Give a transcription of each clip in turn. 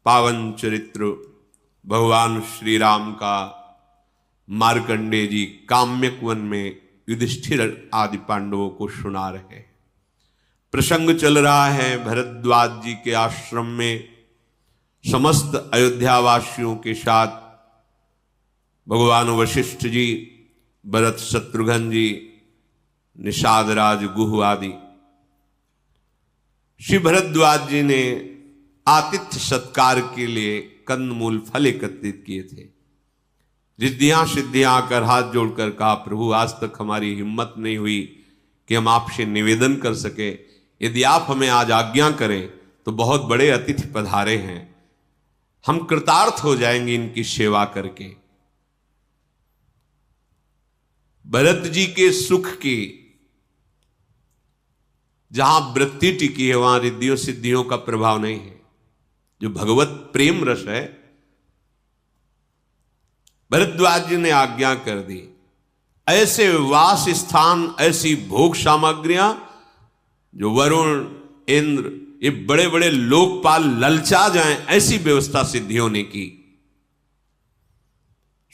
पावन चरित्र भगवान श्री राम का मार्कंडेय जी काम्यक वन में युधिष्ठिर आदि पांडवों को सुना रहे हैं। प्रसंग चल रहा है भरद्वाज जी के आश्रम में समस्त अयोध्यावासियों के साथ भगवान वशिष्ठ जी, भरत शत्रुघ्न जी, निषाद राज गुह आदि। श्री भरद्वाज जी ने आतिथ्य सत्कार के लिए कंदमूल फल एकत्रित किए थे। रिद्धियां सिद्धियां आकर हाथ जोड़कर कहा, प्रभु आज तक हमारी हिम्मत नहीं हुई कि हम आपसे निवेदन कर सके, यदि आप हमें आज आज्ञा करें तो बहुत बड़े अतिथि पधारे हैं, हम कृतार्थ हो जाएंगे इनकी सेवा करके। भरत जी के सुख की जहां वृत्ति टिकी है वहां रिद्धियों सिद्धियों का प्रभाव नहीं है। जो भगवत प्रेम रस है, भरद्वाज जी ने आज्ञा कर दी, ऐसे वास स्थान, ऐसी भोग सामग्रियां जो वरुण इंद्र ये बड़े बड़े लोकपाल ललचा जाएं, ऐसी व्यवस्था सिद्धियों ने की।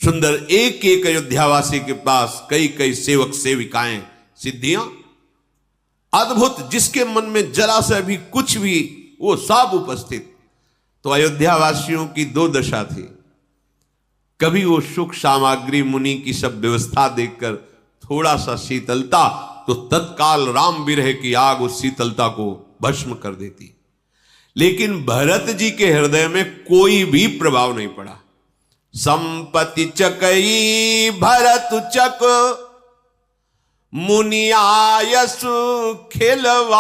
सुंदर एक एक अयोध्यावासी के पास कई कई सेवक सेविकाएं, सिद्धियां अद्भुत, जिसके मन में जरा सा भी कुछ भी वो सब उपस्थित। तो अयोध्यावासियों की दो दशा थी, कभी वो सुख सामग्री मुनि की सब व्यवस्था देखकर थोड़ा सा शीतलता तो तत्काल राम विरह की आग उस शीतलता को भस्म कर देती। लेकिन भरत जी के हृदय में कोई भी प्रभाव नहीं पड़ा। संपत्ति चकई भरत चक मुनियायसु खिलवार,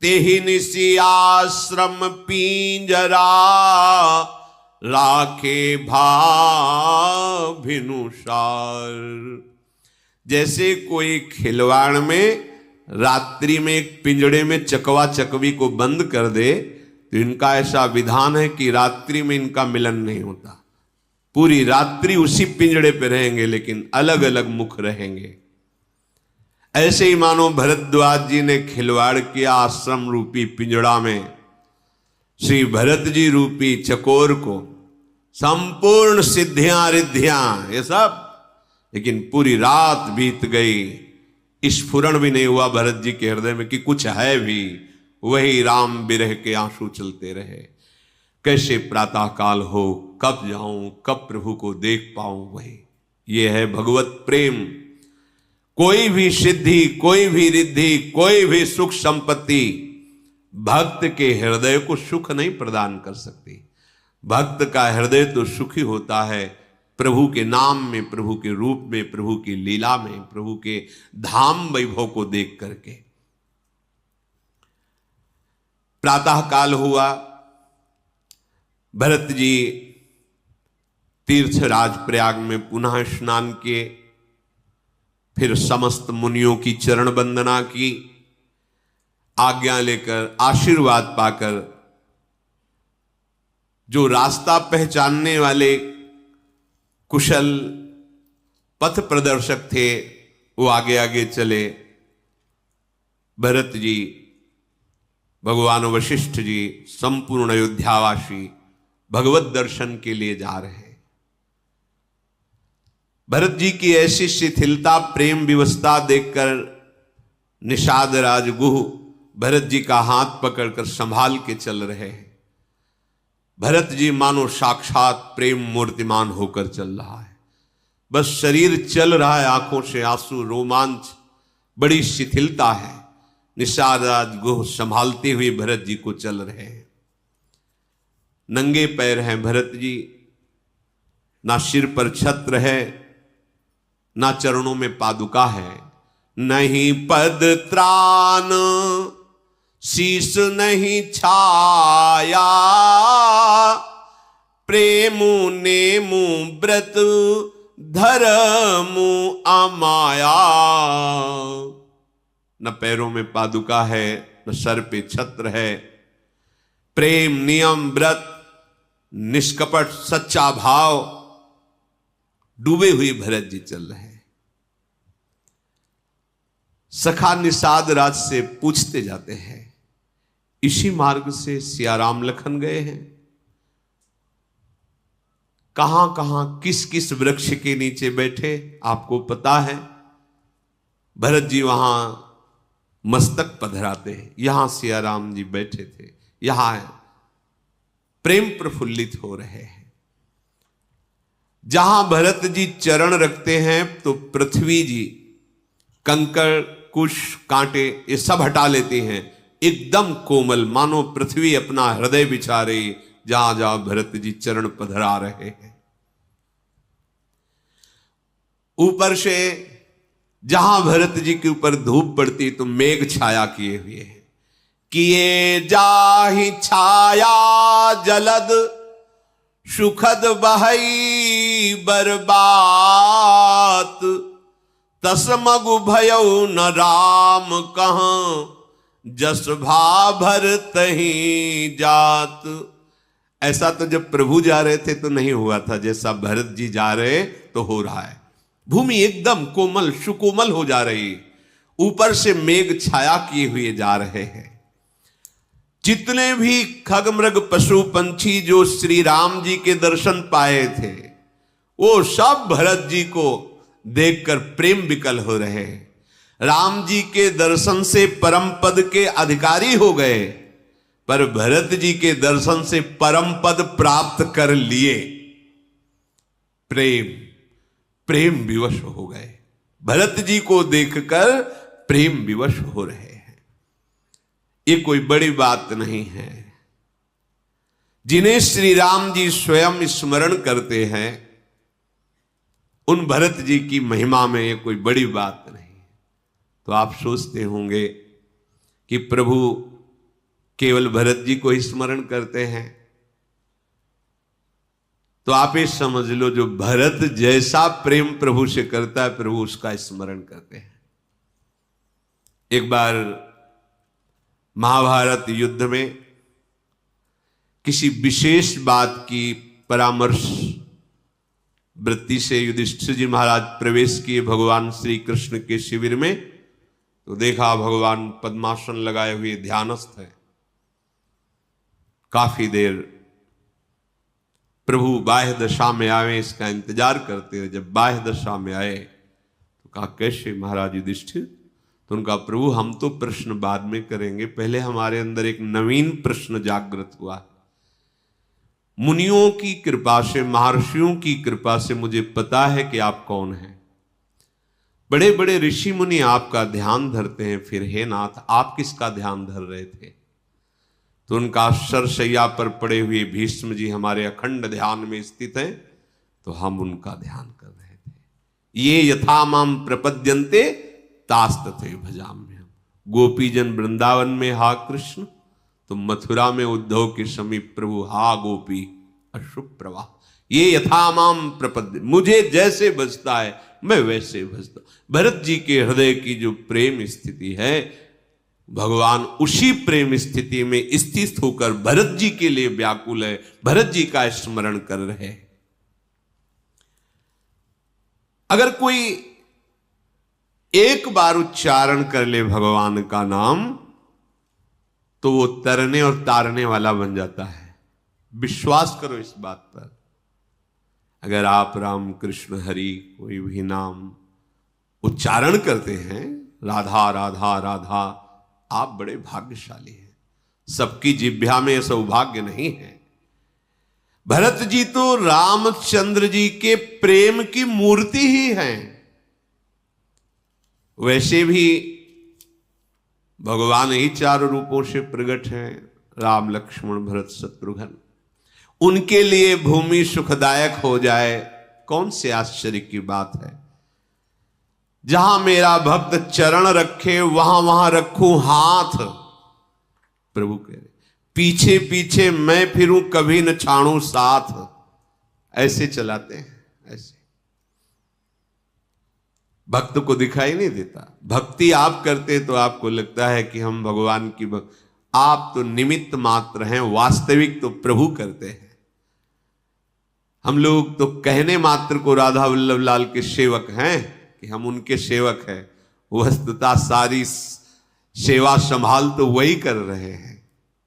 तेहि निसि आश्रम पिंजरा, राखे भाभिनुसार। जैसे कोई खिलवाड़ में रात्रि में एक पिंजड़े में चकवा चकवी को बंद कर दे, तो इनका ऐसा विधान है कि रात्रि में इनका मिलन नहीं होता। पूरी रात्रि उसी पिंजड़े पे रहेंगे, लेकिन अलग अलग मुख रहेंगे। ऐसे ही मानो भरद्वाज जी ने खिलवाड़ किया आश्रम रूपी पिंजड़ा में श्री भरत जी रूपी चकोर को, संपूर्ण सिद्धियां रिद्धियां ये सब, लेकिन पूरी रात बीत गई, स्फुरण भी नहीं हुआ भरत जी के हृदय में कि कुछ है भी। वही राम विरह के आंसू चलते रहे। कैसे प्रातः काल हो, कब जाऊं, कब प्रभु को देख पाऊं, वही ये है भगवत प्रेम। कोई भी सिद्धि, कोई भी रिद्धि, कोई भी सुख संपत्ति भक्त के हृदय को सुख नहीं प्रदान कर सकती। भक्त का हृदय तो सुखी होता है प्रभु के नाम में, प्रभु के रूप में, प्रभु की लीला में, प्रभु के धाम वैभव को देख करके। प्रातः काल हुआ, भरत जी तीर्थराज प्रयाग में पुनः स्नान किए, फिर समस्त मुनियों की चरण वंदना की, आज्ञा लेकर आशीर्वाद पाकर जो रास्ता पहचानने वाले कुशल पथ प्रदर्शक थे वो आगे आगे चले। भरत जी, भगवान वशिष्ठ जी, संपूर्ण अयोध्यावासी भगवत दर्शन के लिए जा रहे हैं। भरत जी की ऐसी शिथिलता, प्रेम विवस्था देखकर निषाद राज गुह भरत जी का हाथ पकड़कर संभाल के चल रहे हैं। भरत जी मानो साक्षात प्रेम मूर्तिमान होकर चल रहा है। बस शरीर चल रहा है, आंखों से आंसू, रोमांच, बड़ी शिथिलता है। निषाद राज गुह संभालते हुए भरत जी को चल रहे हैं। नंगे पैर हैं भरत जी, ना सिर पर छत्र है, ना चरणों में पादुका है। नहीं पद त्राण शीश नहीं छाया, प्रेमु नेमु व्रत धर्मु अमाया। न पैरों में पादुका है, न सर पे छत्र है। प्रेम, नियम, व्रत, निष्कपट सच्चा भाव डूबे हुए भरत जी चल रहे हैं। सखा निषाद राज से पूछते जाते हैं, इसी मार्ग से सियाराम लखन गए हैं। कहां कहां किस किस वृक्ष के नीचे बैठे आपको पता है। भरत जी वहां मस्तक पधराते हैं, यहां सियाराम जी बैठे थे, यहां प्रेम प्रफुल्लित हो रहे हैं। जहां भरत जी चरण रखते हैं तो पृथ्वी जी कंकड़ कुश कांटे ये सब हटा लेते हैं, एकदम कोमल, मानो पृथ्वी अपना हृदय बिछा रही जहां जहां भरत जी चरण पधरा रहे हैं। ऊपर से जहां भरत जी के ऊपर धूप पड़ती तो मेघ छाया किए हुए हैं। किए जाहि छाया जलद सुखद बहई बरबात, तसमगु भयउ न राम कहाँ, जस भा भरत ही जात। ऐसा तो जब प्रभु जा रहे थे तो नहीं हुआ था, जैसा भरत जी जा रहे तो हो रहा है। भूमि एकदम कोमल सुकोमल हो जा रही, ऊपर से मेघ छाया किए हुए जा रहे हैं। जितने भी खगमृग पशु पंछी जो श्री राम जी के दर्शन पाए थे वो सब भरत जी को देखकर प्रेम विकल हो रहे हैं। राम जी के दर्शन से परम पद के अधिकारी हो गए, पर भरत जी के दर्शन से परम पद प्राप्त कर लिए। प्रेम विवश हो गए, भरत जी को देखकर प्रेम विवश हो रहे हैं। ये कोई बड़ी बात नहीं है। जिन्हें श्री राम जी स्वयं स्मरण करते हैं उन भरत जी की महिमा में ये कोई बड़ी बात नहीं। तो आप सोचते होंगे कि प्रभु केवल भरत जी को ही स्मरण करते हैं, तो आप ये समझ लो जो भरत जैसा प्रेम प्रभु से करता है प्रभु उसका स्मरण करते हैं। एक बार महाभारत युद्ध में किसी विशेष बात की परामर्श वृत्ति से युधिष्ठिर जी महाराज प्रवेश किए भगवान श्री कृष्ण के शिविर में, तो देखा भगवान पद्मासन लगाए हुए ध्यानस्थ है। काफी देर प्रभु बाह्य दशा में आए इसका इंतजार करते हैं। जब बाह्य दशा में आए तो कहा कैसे महाराज युधिष्ठिर? तो उनका प्रभु हम तो प्रश्न बाद में करेंगे, पहले हमारे अंदर एक नवीन प्रश्न जागृत हुआ। मुनियों की कृपा से महर्षियों की कृपा से मुझे पता है कि आप कौन हैं। बड़े बड़े ऋषि मुनि आपका ध्यान धरते हैं, फिर हे नाथ आप किसका ध्यान धर रहे थे? तो उनका सरशैया पर पड़े हुए भीष्म जी हमारे अखंड ध्यान में स्थित हैं, तो हम उनका ध्यान कर रहे थे। ये यथा माम प्रपद्यन्ते तास्तथे भजाम्यहम्। गोपीजन वृंदावन में हा कृष्ण, तो मथुरा में उद्धव के समीप प्रभु हा गोपी अशुभ प्रवाह। ये यथा माम प्रपद्य, मुझे जैसे भजता है मैं वैसे भजता। भरत जी के हृदय की जो प्रेम स्थिति है, भगवान उसी प्रेम स्थिति में स्थित होकर भरत जी के लिए व्याकुल है, भरत जी का स्मरण कर रहे हैं। अगर कोई एक बार उच्चारण कर ले भगवान का नाम तो वो तरने और तारने वाला बन जाता है। विश्वास करो इस बात पर। अगर आप राम कृष्ण हरि कोई भी नाम उच्चारण करते हैं, राधा राधा राधा, आप बड़े भाग्यशाली हैं। सबकी जिह्वा में सौभाग्य नहीं है। भरत जी तो रामचंद्र जी के प्रेम की मूर्ति ही हैं। वैसे भी भगवान ही चारों रूपों से प्रकट हैं, राम लक्ष्मण भरत शत्रुघ्न। उनके लिए भूमि सुखदायक हो जाए कौन से आश्चर्य की बात है। जहां मेरा भक्त चरण रखे वहां वहां रखूं हाथ, प्रभु कह रहे पीछे पीछे मैं फिरूं कभी न छाड़ूं साथ। ऐसे चलाते हैं, ऐसे भक्त को दिखाई नहीं देता। भक्ति आप करते तो आपको लगता है कि हम भगवान की आप तो निमित्त मात्र हैं, वास्तविक तो प्रभु करते हैं। हम लोग तो कहने मात्र को राधा वल्लभ लाल के सेवक हैं कि हम उनके सेवक हैं, वस्तुतः सारी सेवा संभाल तो वही कर रहे हैं।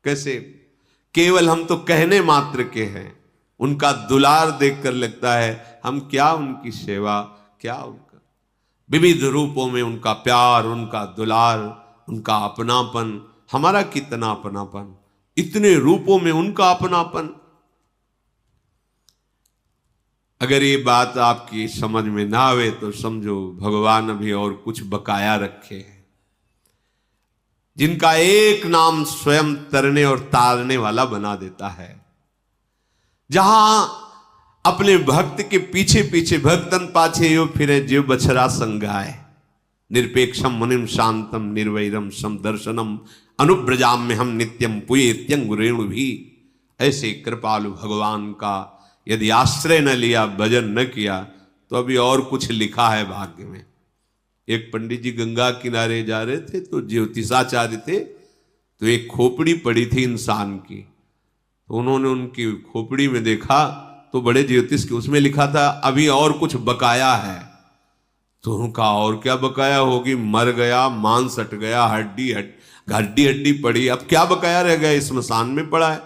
कैसे? केवल हम तो कहने मात्र के हैं, उनका दुलार देखकर लगता है हम क्या उनकी सेवा, क्या उनका विविध रूपों में उनका प्यार, उनका दुलार, उनका अपनापन, हमारा कितना अपनापन, इतने रूपों में उनका अपनापन। अगर ये बात आपकी समझ में ना आवे तो समझो भगवान अभी और कुछ बकाया रखे हैं, जिनका एक नाम स्वयं तरने और तारने वाला बना देता है। जहां अपने भक्त के पीछे पीछे भक्तन पाछे यो फिरे जीव बछरा संगाए, निरपेक्षम मुनिम शांतम निर्वैरम समदर्शनम अनुब्रजाम में हम नित्यम पुयेत्यंग रेणु भी। ऐसे कृपालु भगवान का यदि आश्रय न लिया, भजन न किया, तो अभी और कुछ लिखा है भाग्य में। एक पंडित जी गंगा किनारे जा रहे थे तो ज्योतिषाचार्य थे, तो एक खोपड़ी पड़ी थी इंसान की, तो उन्होंने उनकी खोपड़ी में देखा तो बड़े ज्योतिष के उसमें लिखा था अभी और कुछ बकाया है। तो उनका और क्या बकाया होगी, मर गया, मांस हट गया, हड्डी पड़ी, अब क्या बकाया रह गया, स्मशान में पड़ा है।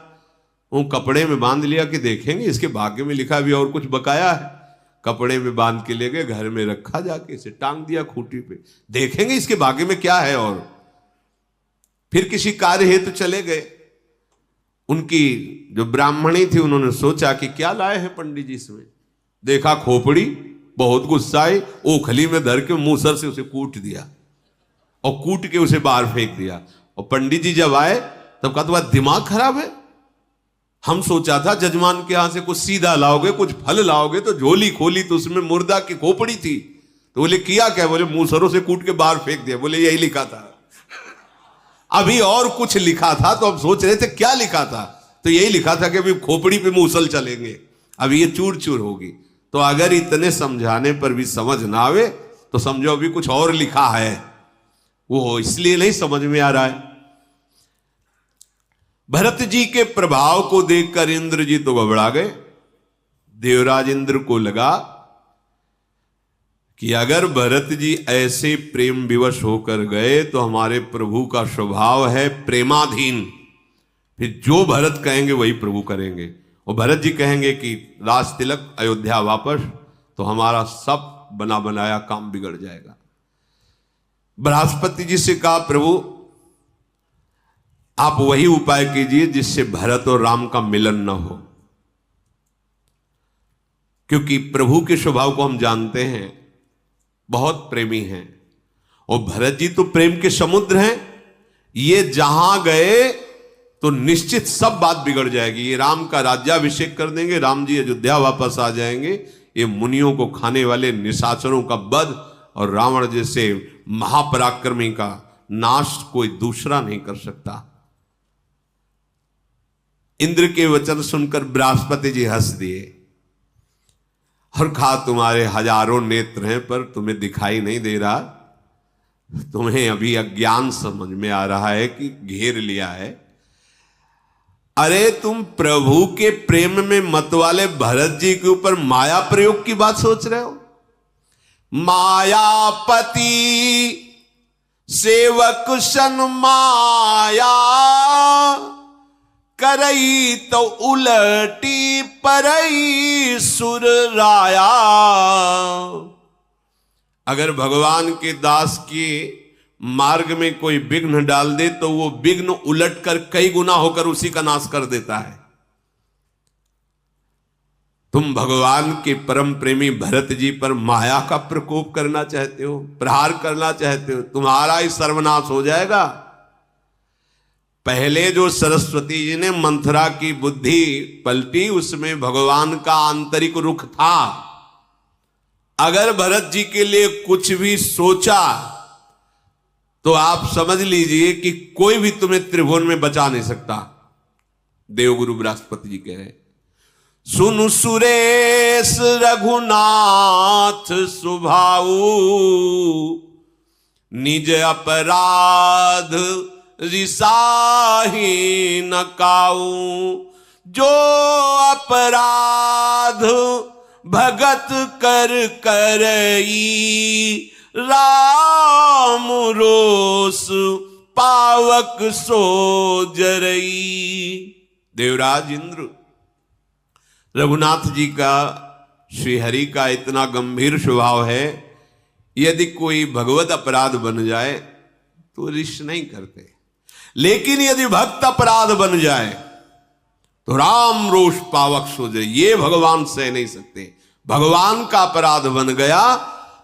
वो कपड़े में बांध लिया कि देखेंगे इसके भाग्य में लिखा अभी और कुछ बकाया है। कपड़े में बांध के ले गए, घर में रखा, जाके इसे टांग दिया खूंटी पे, देखेंगे इसके भाग्य में क्या है। और फिर किसी कार्य हेतु चले गए। उनकी जो ब्राह्मणी थी उन्होंने सोचा कि क्या लाए हैं पंडित जी इसमें, देखा खोपड़ी, बहुत गुस्सा आई, ओखली में धर के मूसर से उसे कूट दिया और कूट के उसे बाहर फेंक दिया। और पंडित जी जब आए तब कहा तुम्हारा दिमाग खराब है, हम सोचा था जजमान के यहां से कुछ सीधा लाओगे, कुछ फल लाओगे, तो झोली खोली तो उसमें मुर्दा की खोपड़ी थी। तो बोले किया क्या? बोले मूसरों से कूट के बाहर फेंक दिया। बोले यही लिखा था, अभी और कुछ लिखा था। तो अब सोच रहे थे क्या लिखा था, तो यही लिखा था कि अभी खोपड़ी पे मूसल चलेंगे, अभी ये चूर चूर होगी। तो अगर इतने समझाने पर भी समझ ना आवे तो समझो अभी कुछ और लिखा है, वो इसलिए नहीं समझ में आ रहा है। भरत जी के प्रभाव को देखकर इंद्र जी तो घबरा गए। देवराज इंद्र को लगा कि अगर भरत जी ऐसे प्रेम विवश होकर गए तो हमारे प्रभु का स्वभाव है प्रेमाधीन, फिर जो भरत कहेंगे वही प्रभु करेंगे। और भरत जी कहेंगे कि राज तिलक अयोध्या वापस, तो हमारा सब बना बनाया काम बिगड़ जाएगा। बृहस्पति जी से कहा प्रभु आप वही उपाय कीजिए जिससे भरत और राम का मिलन न हो, क्योंकि प्रभु के स्वभाव को हम जानते हैं, बहुत प्रेमी हैं। और भरत जी तो प्रेम के समुद्र हैं, ये जहां गए तो निश्चित सब बात बिगड़ जाएगी। ये राम का राज्याभिषेक कर देंगे, राम जी अयोध्या वापस आ जाएंगे, ये मुनियों को खाने वाले निशाचरों का वध और रावण जैसे महापराक्रमी का नाश कोई दूसरा नहीं कर सकता। इंद्र के वचन सुनकर बृहस्पति जी हंस दिए और कहा तुम्हारे हजारों नेत्र हैं पर तुम्हें दिखाई नहीं दे रहा, तुम्हें अभी अज्ञान समझ में आ रहा है कि घेर लिया है। अरे तुम प्रभु के प्रेम में मत वाले भरत जी के ऊपर माया प्रयोग की बात सोच रहे हो। मायापति सेवक सन माया करई तो उलटी परई सुर राया। अगर भगवान के दास के मार्ग में कोई विघ्न डाल दे तो वो विघ्न उलट कर कई गुना होकर उसी का नाश कर देता है। तुम भगवान के परम प्रेमी भरत जी पर माया का प्रकोप करना चाहते हो, प्रहार करना चाहते हो, तुम्हारा ही सर्वनाश हो जाएगा। पहले जो सरस्वती जी ने मंथरा की बुद्धि पलटी उसमें भगवान का आंतरिक रुख था। अगर भरत जी के लिए कुछ भी सोचा तो आप समझ लीजिए कि कोई भी तुम्हें त्रिभुवन में बचा नहीं सकता। देवगुरु बृहस्पति जी कह रहे, सुनु सुरेश रघुनाथ सुभाऊ निज अपराध रिसाही न काऊ। जो अपराध भगत कर करई राम रोस पावक सो जरई। देवराज इंद्र, रघुनाथ जी का, श्री हरि का इतना गंभीर स्वभाव है, यदि कोई भगवत अपराध बन जाए तो रिश नहीं करते, लेकिन यदि भक्त अपराध बन जाए तो राम रोष पावक सो जाए, ये भगवान सह नहीं सकते। भगवान का अपराध बन गया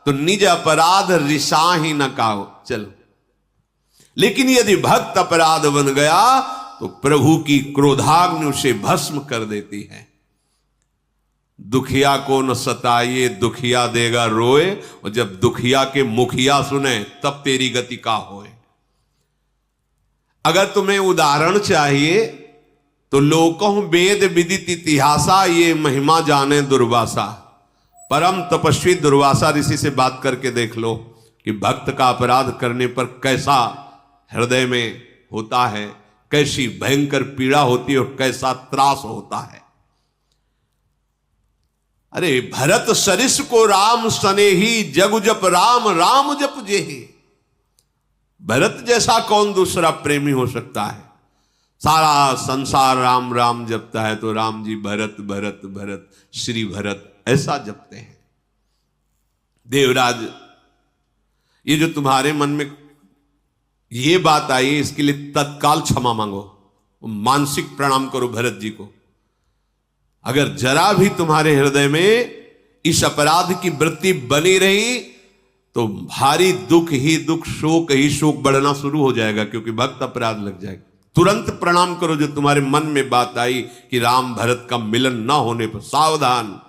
तो निज अपराध रिसा ही न काओ, चलो। लेकिन यदि भक्त अपराध बन गया तो प्रभु की क्रोधाग्नि उसे भस्म कर देती है। दुखिया को न सताइए, दुखिया देगा रोए, और जब दुखिया के मुखिया सुने तब तेरी गति का होए। अगर तुम्हें उदाहरण चाहिए तो लोकों वेद विदित इतिहासा, ये महिमा जाने दुर्वासा। परम तपस्वी दुर्वासा ऋषि से बात करके देख लो कि भक्त का अपराध करने पर कैसा हृदय में होता है, कैसी भयंकर पीड़ा होती है और कैसा त्रास होता है। अरे भरत सरिस को राम सनेही, जग जप राम राम जप जेहि। भरत जैसा कौन दूसरा प्रेमी हो सकता है? सारा संसार राम राम जपता है तो राम जी भरत भरत भरत श्री भरत ऐसा जपते हैं। देवराज, ये जो तुम्हारे मन में ये बात आई, इसके लिए तत्काल क्षमा मांगो, मानसिक प्रणाम करो भरत जी को। अगर जरा भी तुम्हारे हृदय में इस अपराध की वृत्ति बनी रही तो भारी दुख ही दुख, शोक ही शोक बढ़ना शुरू हो जाएगा, क्योंकि भक्त अपराध लग जाएगा। तुरंत प्रणाम करो जो तुम्हारे मन में बात आई कि राम भरत का मिलन ना होने पर सावधान।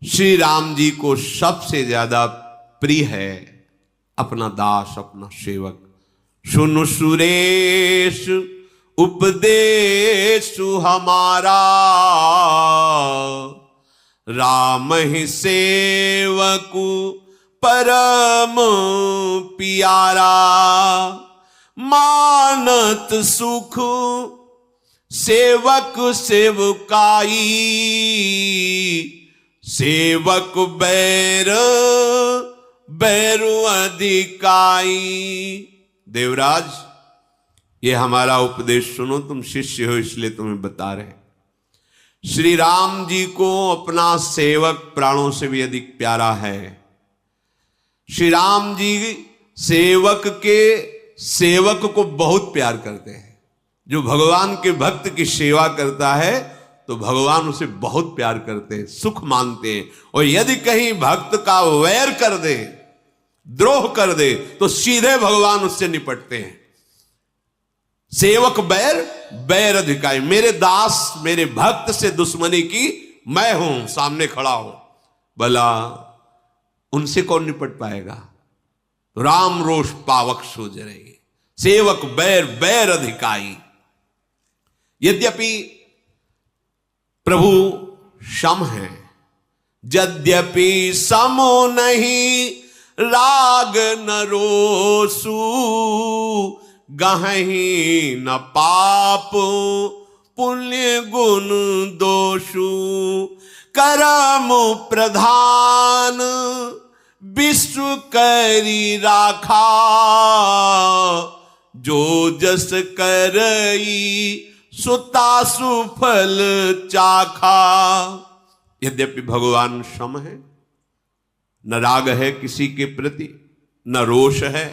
श्री राम जी को सबसे ज्यादा प्रिय है अपना दास, अपना सेवक। सुनु सुरेश उपदेश हमारा, राम ही सेवकु परम प्यारा। मानत सुख सेवक सेवकाई, सेवक बैर बैरु अधिकाई। देवराज, ये हमारा उपदेश सुनो, तुम शिष्य हो इसलिए तुम्हें बता रहे हैं। श्री राम जी को अपना सेवक प्राणों से भी अधिक प्यारा है। श्री राम जी सेवक के सेवक को बहुत प्यार करते हैं। जो भगवान के भक्त की सेवा करता है तो भगवान उसे बहुत प्यार करते हैं, सुख मानते हैं। और यदि कहीं भक्त का वैर कर दे, द्रोह कर दे, तो सीधे भगवान उससे निपटते हैं। सेवक बैर बैर अधिकारी, मेरे दास मेरे भक्त से दुश्मनी की मैं हूं, सामने खड़ा हूं, भला उनसे कौन निपट पाएगा? राम रोष पावक सो जरई, सेवक बैर बैर अधिकारी। यद्यपि प्रभु सम है, यद्यपि समो नहीं राग न रोसु, गहहि न पाप पुण्य गुण दोषु। करम प्रधान विश्व करी राखा, जो जस करई सुता सुफल चाखा। यद्यपि भगवान सम है, न राग है किसी के प्रति, न रोष है।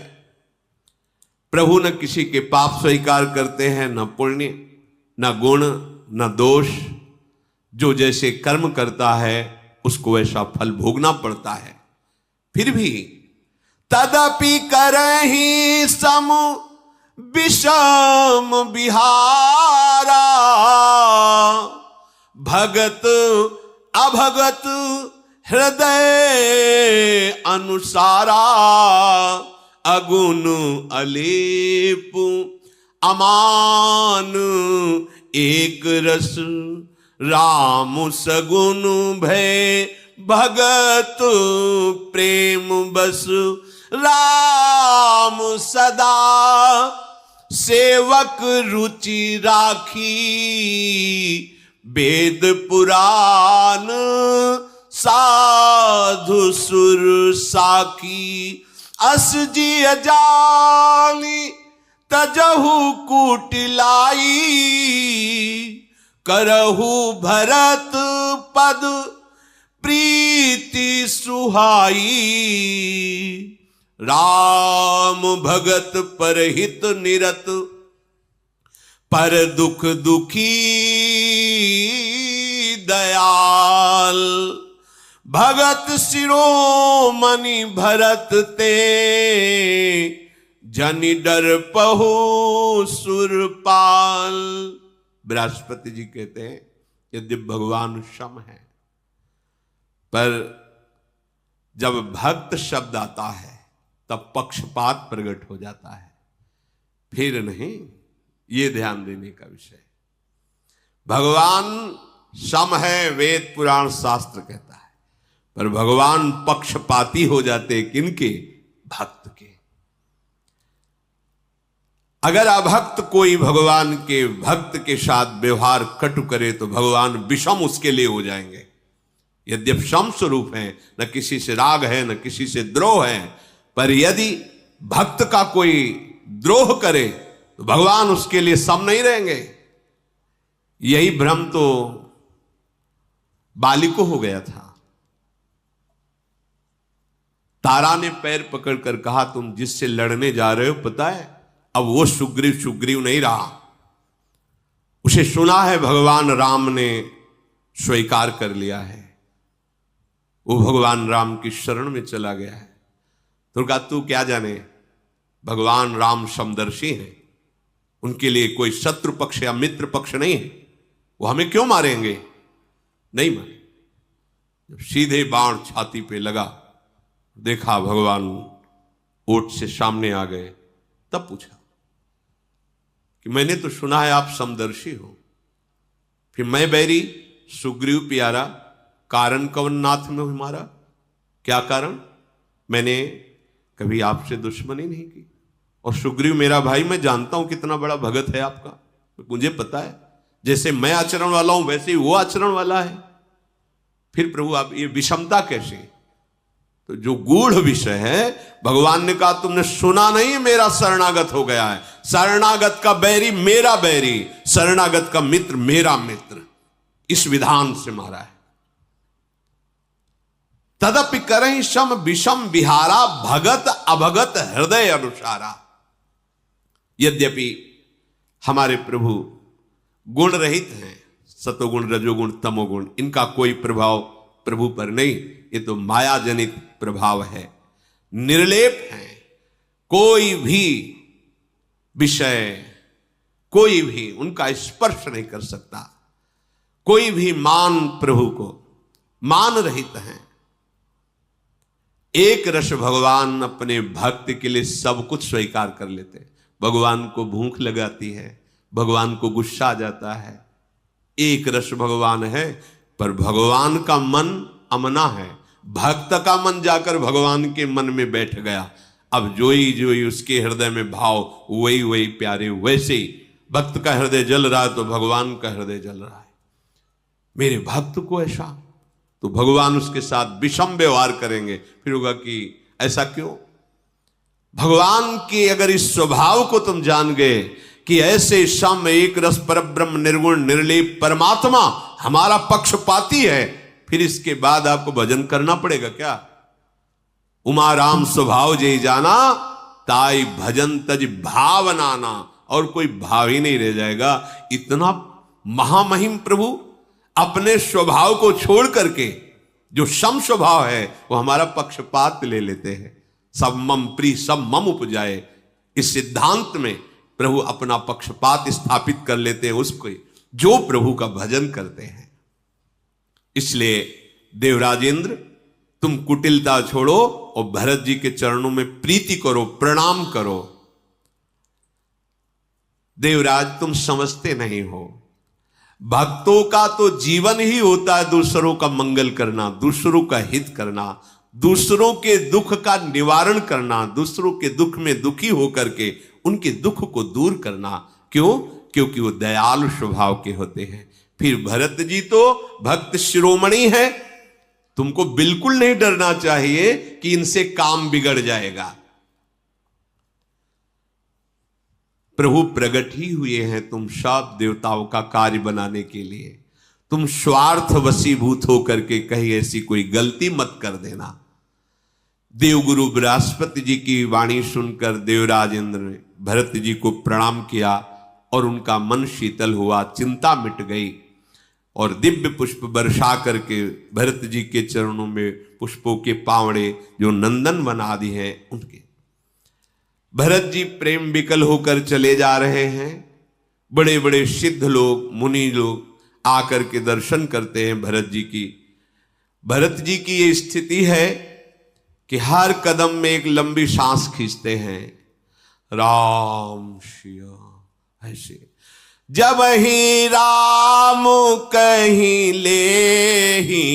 प्रभु न किसी के पाप स्वीकार करते हैं, न पुण्य, न गुण, न दोष। जो जैसे कर्म करता है उसको वैसा फल भोगना पड़ता है। फिर भी तदपि करहि सम विषम विहारा, भगत अभगत हृदय अनुसारा। अगुण अलेप अमान एक रस, राम सगुण भय भगत प्रेम बस। राम सदा सेवक रुचि राखी, वेद पुराण साधु सुर साखी। अस जी अजानी तजहु कुटिलाई, करहु भरत पद प्रीति सुहाई। राम भगत परहित निरत, पर दुख दुखी दयाल। भगत शिरोमणि भरत ते, जनि डर पहु सुरपाल। बृहस्पति जी कहते हैं यदि भगवान सम है, पर जब भक्त शब्द आता है तब पक्षपात प्रकट हो जाता है, फिर नहीं। ये ध्यान देने का विषय। भगवान सम है, वेद पुराण शास्त्र कहता है, पर भगवान पक्षपाती हो जाते किनके? भक्त के। अगर अभक्त कोई भगवान के भक्त के साथ व्यवहार कटु करे तो भगवान विषम उसके लिए हो जाएंगे। यद्यप सम स्वरूप है, न किसी से राग है न किसी से द्रोह है, पर यदि भक्त का कोई द्रोह करे तो भगवान उसके लिए सम नहीं रहेंगे। यही भ्रम तो बाली को हो गया था। तारा ने पैर पकड़कर कहा तुम जिससे लड़ने जा रहे हो पता है, अब वो सुग्रीव नहीं रहा। उसे सुना है भगवान राम ने स्वीकार कर लिया है, वो भगवान राम की शरण में चला गया है। तो कहा तू क्या जाने, भगवान राम समदर्शी हैं, उनके लिए कोई शत्रु पक्ष या मित्र पक्ष नहीं है, वो हमें क्यों मारेंगे? नहीं मारे। जब सीधे बाण छाती पे लगा, देखा भगवान ओट से सामने आ गए, तब पूछा कि मैंने तो सुना है आप समदर्शी हो, फिर मैं बैरी सुग्रीव प्यारा कारण कवन नाथ में हमारा? क्या कारण? मैंने कभी आपसे दुश्मनी नहीं की, और सुग्रीव मेरा भाई, मैं जानता हूं कितना बड़ा भगत है आपका, मुझे पता है जैसे मैं आचरण वाला हूं वैसे ही वो आचरण वाला है। फिर प्रभु आप ये विषमता कैसे? तो जो गूढ़ विषय है, भगवान ने कहा तुमने सुना नहीं, मेरा शरणागत हो गया है। शरणागत का बैरी मेरा बैरी, शरणागत का मित्र मेरा मित्र, इस विधान से मारा है। तदपि करहि सम विषम विहारा, भगत अभगत हृदय अनुसारा। यद्यपि हमारे प्रभु गुण रहित हैं, सतोगुण रजोगुण तमोगुण, इनका कोई प्रभाव प्रभु पर नहीं, ये तो माया जनित प्रभाव है। निर्लेप हैं, कोई भी विषय, कोई भी उनका स्पर्श नहीं कर सकता। कोई भी मान प्रभु को मान रहित हैं। एक रस भगवान अपने भक्त के लिए सब कुछ स्वीकार कर लेते हैं। भगवान को भूख लगाती है, भगवान को गुस्सा आ जाता है, एक रस भगवान है, पर भगवान का मन अमना है। भक्त का मन जाकर भगवान के मन में बैठ गया। अब जोई उसके हृदय में भाव, वही वही प्यारे। वैसे ही भक्त का हृदय जल रहा है तो भगवान का हृदय जल रहा है। मेरे भक्त को ऐसा, तो भगवान उसके साथ विषम व्यवहार करेंगे। फिर होगा कि ऐसा क्यों? भगवान के अगर इस स्वभाव को तुम जान गए कि ऐसे सम एक रस परब्रह्म निर्गुण निर्लेप परमात्मा हमारा पक्षपाती है, फिर इसके बाद आपको भजन करना पड़ेगा क्या? उमा राम स्वभाव जय जाना, ताई भजन तज भावनाना, और कोई भाव ही नहीं रह जाएगा। इतना महामहिम प्रभु अपने स्वभाव को छोड़ करके जो सम स्वभाव है वो हमारा पक्षपात ले लेते हैं। सब मम प्रिय सब मम उपजाए, इस सिद्धांत में प्रभु अपना पक्षपात स्थापित कर लेते हैं उसको जो प्रभु का भजन करते हैं। इसलिए देवराजेंद्र तुम कुटिलता छोड़ो और भरत जी के चरणों में प्रीति करो, प्रणाम करो। देवराज तुम समझते नहीं हो, भक्तों का तो जीवन ही होता है दूसरों का मंगल करना, दूसरों का हित करना, दूसरों के दुख का निवारण करना, दूसरों के दुख में दुखी होकर के उनके दुख को दूर करना। क्यों? क्योंकि वो दयालु स्वभाव के होते हैं। फिर भरत जी तो भक्त शिरोमणि है, तुमको बिल्कुल नहीं डरना चाहिए कि इनसे काम बिगड़ जाएगा। प्रभु प्रकट ही हुए हैं तुम सब देवताओं का कार्य बनाने के लिए। तुम स्वार्थ वशीभूत होकर के कहीं ऐसी कोई गलती मत कर देना। देवगुरु बृहस्पति जी की वाणी सुनकर देवराज इंद्र ने भरत जी को प्रणाम किया और उनका मन शीतल हुआ, चिंता मिट गई और दिव्य पुष्प बरसा करके भरत जी के चरणों में पुष्पों के पावड़े जो नंदन बना दी हैं उनके भरत जी प्रेम विकल होकर चले जा रहे हैं। बड़े बड़े सिद्ध लोग मुनि लोग आकर के दर्शन करते हैं भरत जी की। भरत जी की ये स्थिति है कि हर कदम में एक लंबी सांस खींचते हैं, राम सिया ऐसे। जब ही राम कहीं ले ही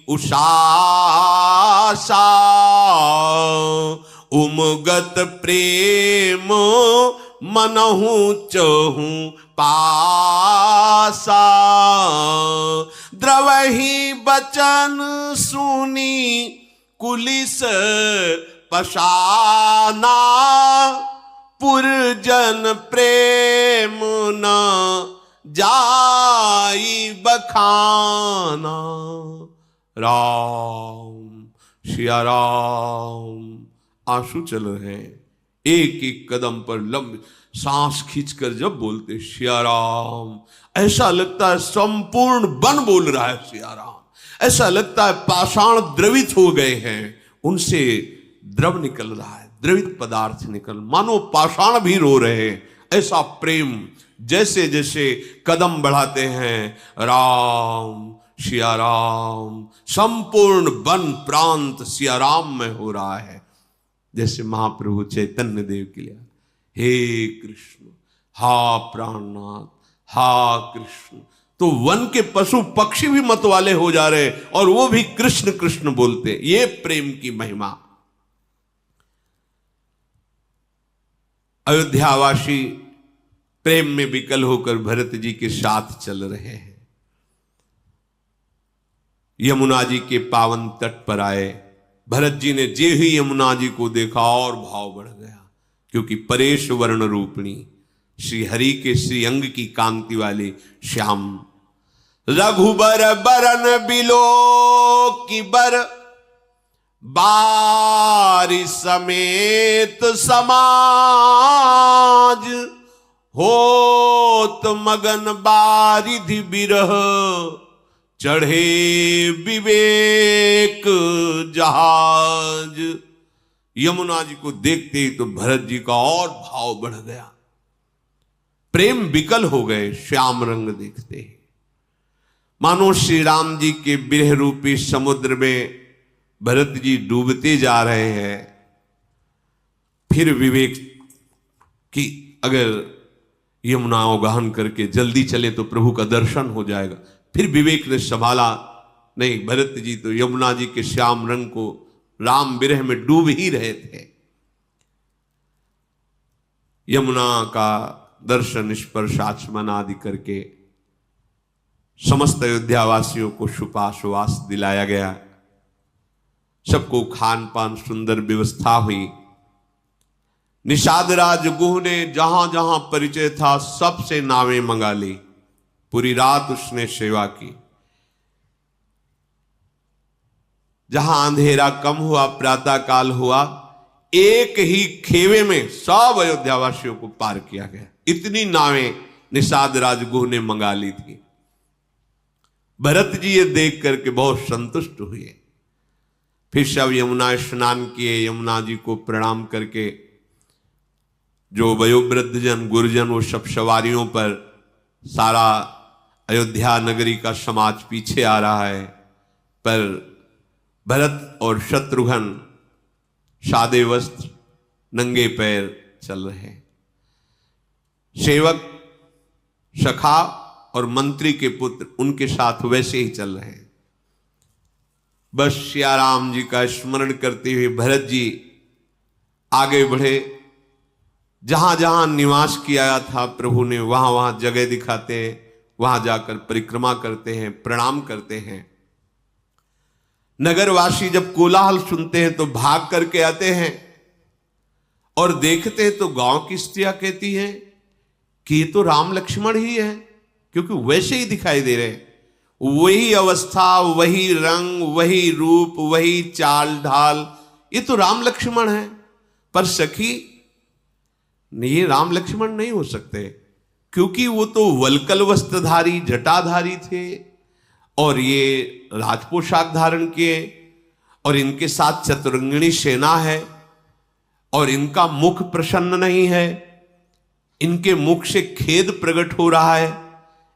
उषासा, उमगत प्रेम मनहु चहु पासा। द्रवहि बचन सुनी कुलिस पशाना, पुरजन प्रेम न जाई बखाना। राम सिया राम। आंसू चल रहे हैं, एक एक कदम पर लंबी सांस खींचकर जब बोलते सिया राम, ऐसा लगता है संपूर्ण वन बोल रहा है सिया राम। ऐसा लगता है पाषाण द्रवित हो गए हैं, उनसे द्रव निकल रहा है, द्रवित पदार्थ निकल, मानो पाषाण भी रो रहे हैं। ऐसा प्रेम जैसे जैसे कदम बढ़ाते हैं, राम सिया राम, संपूर्ण वन प्रांत सिया राम में हो रहा है। जैसे महाप्रभु चैतन्य देव के लिए, हे कृष्ण हा प्राणनाथ हा कृष्ण, तो वन के पशु पक्षी भी मतवाले हो जा रहे और वो भी कृष्ण कृष्ण बोलते। ये प्रेम की महिमा। अयोध्यावासी प्रेम में विकल होकर भरत जी के साथ चल रहे हैं। यमुना जी के पावन तट पर आए। भरत जी ने जे ही यमुना जी को देखा और भाव बढ़ गया, क्योंकि परेश वर्ण रूपिणी श्री हरि के श्री अंग की कांति वाले श्याम। रघुबर बरन बिलो की बर, बारी समेत समाज, होत मगन बारिधि बिरह, चढ़े विवेक जहाज। यमुना जी को देखते ही तो भरत जी का और भाव बढ़ गया, प्रेम विकल हो गए श्याम रंग देखते ही। मानो श्री राम जी के विरह रूपी समुद्र में भरत जी डूबते जा रहे हैं। फिर विवेक की अगर यमुना अवगाहन करके जल्दी चले तो प्रभु का दर्शन हो जाएगा। फिर विवेक ने संभाला, नहीं, भरत जी तो यमुना जी के श्याम रंग को राम विरह में डूब ही रहे थे। यमुना का दर्शन स्पर्श आचमन आदि करके समस्त अयोध्यावासियों को सुपाश्वास दिलाया गया। सबको खान पान सुंदर व्यवस्था हुई। निषाद राज गुह ने जहां जहां परिचय था सबसे नावें मंगा ली। पूरी रात उसने सेवा की। जहां अंधेरा कम हुआ, प्रातः काल हुआ, एक ही खेवे में सब अयोध्यावासियों को पार किया गया। इतनी नावें निषाद राजगुह ने मंगा ली थी। भरत जी ये देख करके बहुत संतुष्ट हुए। फिर सब यमुना स्नान किए। यमुना जी को प्रणाम करके जो वयोवृद्ध जन गुरुजन वो सब सवारियों पर, सारा अयोध्या नगरी का समाज पीछे आ रहा है, पर भरत और शत्रुघ्न सादे वस्त्र नंगे पैर चल रहे हैं। सेवक सखा और मंत्री के पुत्र उनके साथ वैसे ही चल रहे हैं। बस सिया राम जी का स्मरण करते हुए भरत जी आगे बढ़े। जहां जहां निवास किया था प्रभु ने, वहां वहां जगह दिखाते हैं, वहां जाकर परिक्रमा करते हैं, प्रणाम करते हैं। नगरवासी जब कोलाहल सुनते हैं तो भाग करके आते हैं और देखते हैं तो गांव की स्त्रियां कहती हैं, कि ये तो राम लक्ष्मण ही है, क्योंकि वैसे ही दिखाई दे रहे, वही अवस्था, वही रंग, वही रूप, वही चाल ढाल, ये तो राम लक्ष्मण है। पर सखी ये राम लक्ष्मण नहीं हो सकते, क्योंकि वो तो वलकल वस्त्रधारी जटाधारी थे और ये राजपोशाक धारण किए और इनके साथ चतुरंगिणी सेना है और इनका मुख प्रसन्न नहीं है, इनके मुख से खेद प्रकट हो रहा है।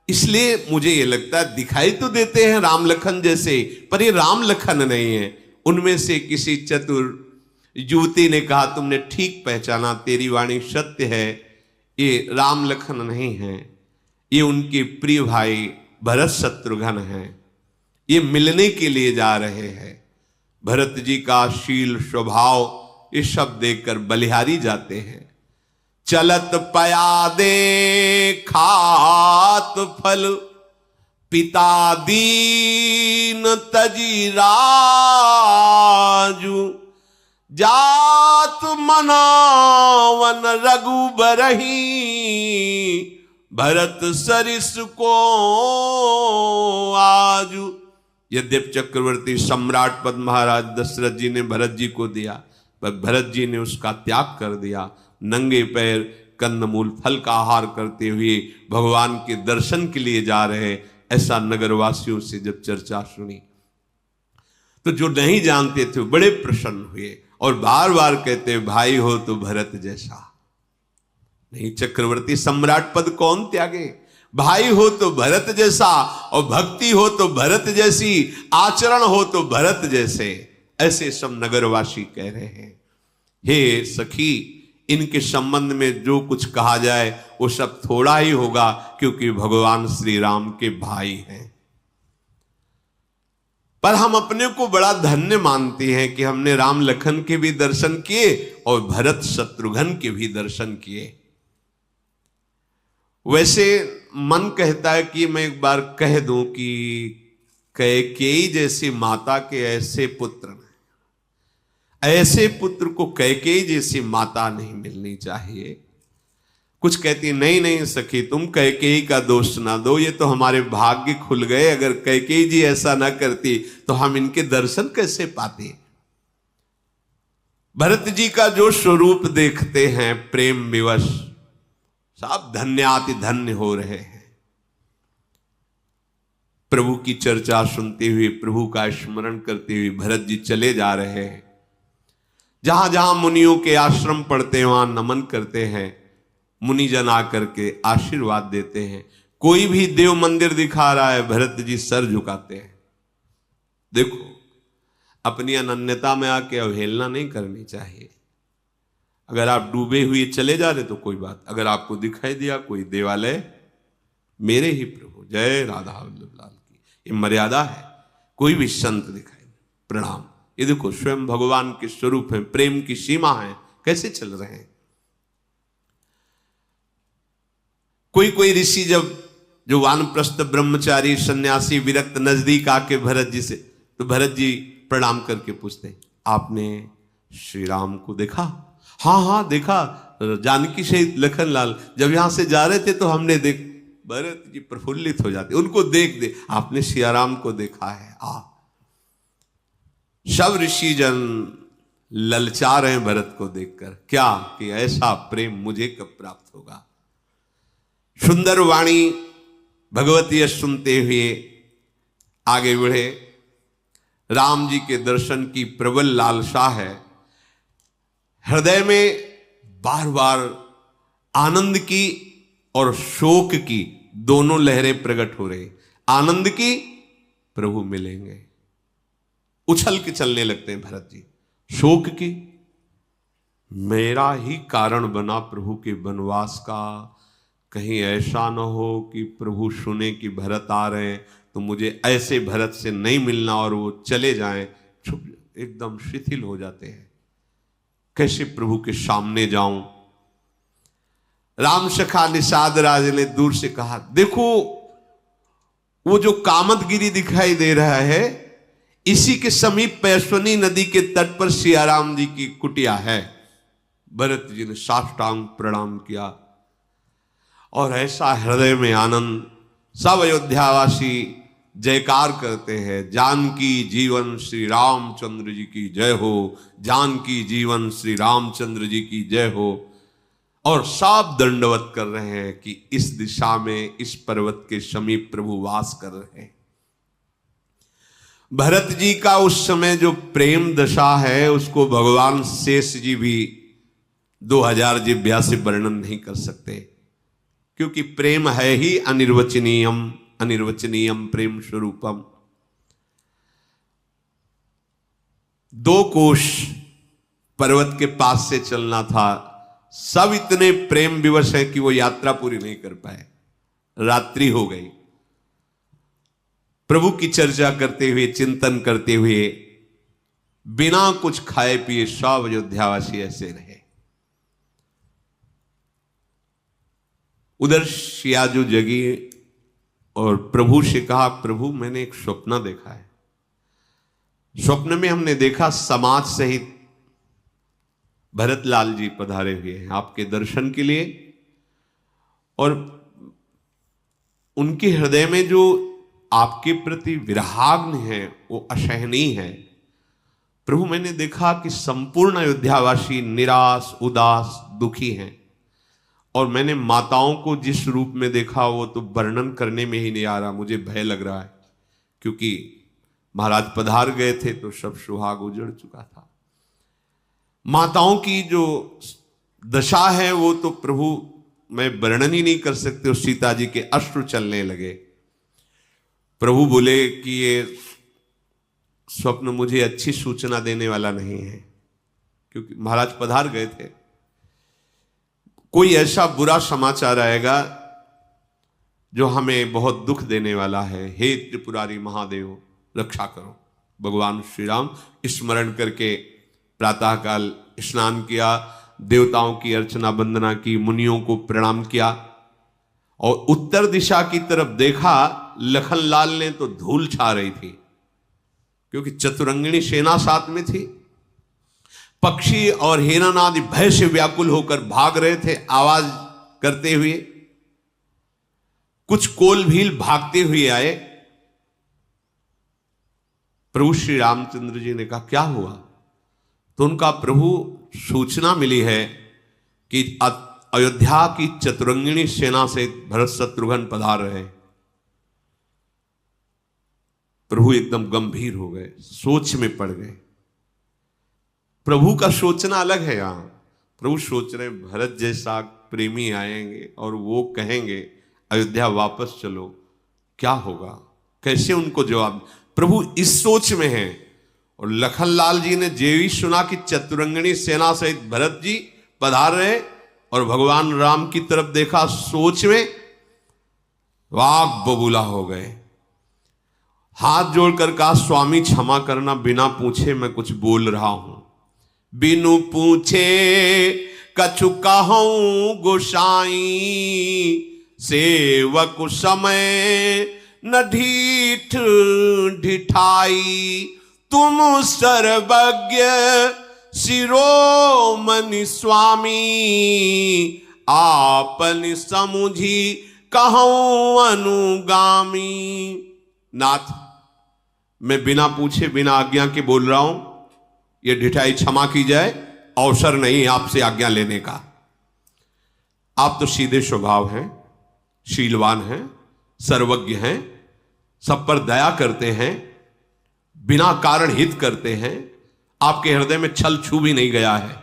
इसलिए मुझे ये लगता है दिखाई तो देते हैं राम लखन जैसे, पर ये राम लखन नहीं है। उनमें से किसी चतुर युवती ने कहा, तुमने ठीक पहचाना, तेरी वाणी सत्य है, ये राम लखन नहीं है, ये उनके प्रिय भाई भरत शत्रुघ्न हैं, ये मिलने के लिए जा रहे हैं। भरत जी का शील स्वभाव ये सब देखकर बलिहारी जाते हैं। चलत पयादे खात फल, पिता दीन तजी राजू, जात मनावन रघुबरही, भरत सरिस को आजू। यद्यप चक्रवर्ती सम्राट पद महाराज दशरथ जी ने भरत जी को दिया, पर भरत जी ने उसका त्याग कर दिया। नंगे पैर कंदमूल फल का आहार करते हुए भगवान के दर्शन के लिए जा रहे, ऐसा नगरवासियों से जब चर्चा सुनी तो जो नहीं जानते थे बड़े प्रसन्न हुए और बार बार कहते, भाई हो तो भरत जैसा। नहीं, चक्रवर्ती सम्राट पद कौन त्यागे? भाई हो तो भरत जैसा, और भक्ति हो तो भरत जैसी, आचरण हो तो भरत जैसे, ऐसे सब नगरवासी कह रहे हैं। हे सखी, इनके संबंध में जो कुछ कहा जाए वो सब थोड़ा ही होगा, क्योंकि भगवान श्री राम के भाई हैं। पर हम अपने को बड़ा धन्य मानते हैं कि हमने राम लखन के भी दर्शन किए और भरत शत्रुघ्न के भी दर्शन किए। वैसे मन कहता है कि मैं एक बार कह दूं कि कैकेयी जैसी माता के ऐसे पुत्र नहीं, ऐसे पुत्र को कैकेयी जैसी माता नहीं मिलनी चाहिए। कुछ कहती नहीं नहीं सखी, तुम कैकेयी का दोष ना दो, ये तो हमारे भाग्य खुल गए, अगर कैकेयी जी ऐसा ना करती तो हम इनके दर्शन कैसे पाते। भरत जी का जो स्वरूप देखते हैं प्रेम विवश, सब धन्याति धन्य हो रहे हैं। प्रभु की चर्चा सुनते हुए, प्रभु का स्मरण करते हुए भरत जी चले जा रहे हैं। जहां जहां मुनियों के आश्रम पड़ते हैं वहां नमन करते हैं, मुनिजन आकर के आशीर्वाद देते हैं। कोई भी देव मंदिर दिखा रहा है, भरत जी सर झुकाते हैं। देखो, अपनी अनन्यता में आके अवहेलना नहीं करनी चाहिए। अगर आप डूबे हुए चले जा रहे तो कोई बात, अगर आपको दिखाई दिया कोई देवालय, मेरे ही प्रभु जय राधा वल्लभ लाल की, ये मर्यादा है। कोई भी संत दिखाई प्रणाम, ये देखो स्वयं भगवान के स्वरूप है, प्रेम की सीमा है, कैसे चल रहे हैं। कोई कोई ऋषि जब जो वानप्रस्थ ब्रह्मचारी सन्यासी विरक्त नजदीक आके भरत जी से, तो भरत जी प्रणाम करके पूछते, आपने श्री राम को देखा? हाँ हाँ देखा, जानकी सहित लखनलाल जब यहां से जा रहे थे तो हमने देख। भरत जी प्रफुल्लित हो जाते, उनको देख दे, आपने सियाराम को देखा है। सब ऋषि जन ललचा रहे हैं भरत को देखकर, क्या कि ऐसा प्रेम मुझे कब प्राप्त होगा। सुंदर वाणी भगवती यश सुनते हुए आगे बढ़े। राम जी के दर्शन की प्रबल लालसा है, हृदय में बार बार आनंद की और शोक की दोनों लहरें प्रकट हो रही। आनंद की, प्रभु मिलेंगे, उछल के चलने लगते हैं भरत जी। शोक की, मेरा ही कारण बना प्रभु के वनवास का, कहीं ऐसा न हो कि प्रभु सुने कि भरत आ रहे हैं तो मुझे ऐसे भरत से नहीं मिलना और वो चले जाएं, छुप एकदम शिथिल हो जाते हैं। कैसे प्रभु के सामने जाऊं। राम सखा निषाद राज ने दूर से कहा, देखो वो जो कामतगिरी दिखाई दे रहा है, इसी के समीप पैश्वनी नदी के तट पर सियाराम जी की कुटिया है। भरत जी ने साष्टांग प्रणाम किया और ऐसा हृदय में आनंद, सब अयोध्यावासी जयकार करते हैं, जानकी जीवन श्री रामचंद्र जी की जय हो, जानकी जीवन श्री रामचंद्र जी की जय हो। और सब दंडवत कर रहे हैं कि इस दिशा में, इस पर्वत के समीप प्रभु वास कर रहे हैं। भरत जी का उस समय जो प्रेम दशा है उसको भगवान शेष जी भी 2000 जिह्वा से वर्णन नहीं कर सकते, क्योंकि प्रेम है ही अनिर्वचनीयम, अनिर्वचनीयम प्रेम स्वरूपम। 2 कोश पर्वत के पास से चलना था, सब इतने प्रेम विवश है कि वो यात्रा पूरी नहीं कर पाए। रात्रि हो गई। प्रभु की चर्चा करते हुए, चिंतन करते हुए, बिना कुछ खाए पिए सब अयोध्यावासी ऐसे रहे। उधर सियाजू जगी और प्रभु से कहा, प्रभु मैंने एक स्वप्न देखा है। स्वप्न में हमने देखा समाज सहित भरतलाल जी पधारे हुए हैं आपके दर्शन के लिए, और उनके हृदय में जो आपके प्रति विरहाग्नि है वो असहनीय है। प्रभु मैंने देखा कि संपूर्ण अयोध्यावासी निराश, उदास, दुखी हैं, और मैंने माताओं को जिस रूप में देखा वो तो वर्णन करने में ही नहीं आ रहा, मुझे भय लग रहा है, क्योंकि महाराज पधार गए थे तो सब सुहाग उजड़ चुका था। माताओं की जो दशा है वो तो प्रभु मैं वर्णन ही नहीं कर सकते। उस सीता जी के अश्रु चलने लगे। प्रभु बोले कि ये स्वप्न मुझे अच्छी सूचना देने वाला नहीं है, क्योंकि महाराज पधार गए थे। कोई ऐसा बुरा समाचार आएगा जो हमें बहुत दुख देने वाला है। हे त्रिपुरारी महादेव रक्षा करो। भगवान श्री राम स्मरण करके प्रातःकाल स्नान किया, देवताओं की अर्चना वंदना की, मुनियों को प्रणाम किया और उत्तर दिशा की तरफ देखा। लखनलाल ने तो धूल छा रही थी, क्योंकि चतुरंगिणी सेना साथ में थी। पक्षी और हिरण आदि भय से व्याकुल होकर भाग रहे थे आवाज करते हुए। कुछ कोल भील भागते हुए आए। प्रभु श्री रामचंद्र जी ने कहा क्या हुआ? तो उनका प्रभु सूचना मिली है कि अयोध्या की चतुरंगिणी सेना से भरत शत्रुघ्न पधार रहे। प्रभु एकदम गंभीर हो गए, सोच में पड़ गए। प्रभु का सोचना अलग है। यहां प्रभु सोच रहे भरत जैसा प्रेमी आएंगे और वो कहेंगे अयोध्या वापस चलो, क्या होगा, कैसे उनको जवाब। प्रभु इस सोच में हैं। और लखनलाल जी ने जेवी सुना कि चतुरंगिणी सेना सहित भरत जी पधार रहे और भगवान राम की तरफ देखा, सोच में वाक बबूला हो गए। हाथ जोड़कर कहा स्वामी क्षमा करना, बिना पूछे मैं कुछ बोल रहा हूं। बिनु पूछे कछु कहूं गोसाई, सेवक समय न ढीठ ढिठाई। तुम सर्वज्ञ शिरोमणि स्वामी, आपन समुझी कहूं अनुगामी। नाथ मैं बिना पूछे बिना आज्ञा के बोल रहा हूं, ये ढिठाई क्षमा की जाए, अवसर नहीं आपसे आज्ञा लेने का। आप तो सीधे स्वभाव हैं, शीलवान हैं, सर्वज्ञ हैं, सब पर दया करते हैं, बिना कारण हित करते हैं। आपके हृदय में छल छू भी नहीं गया है।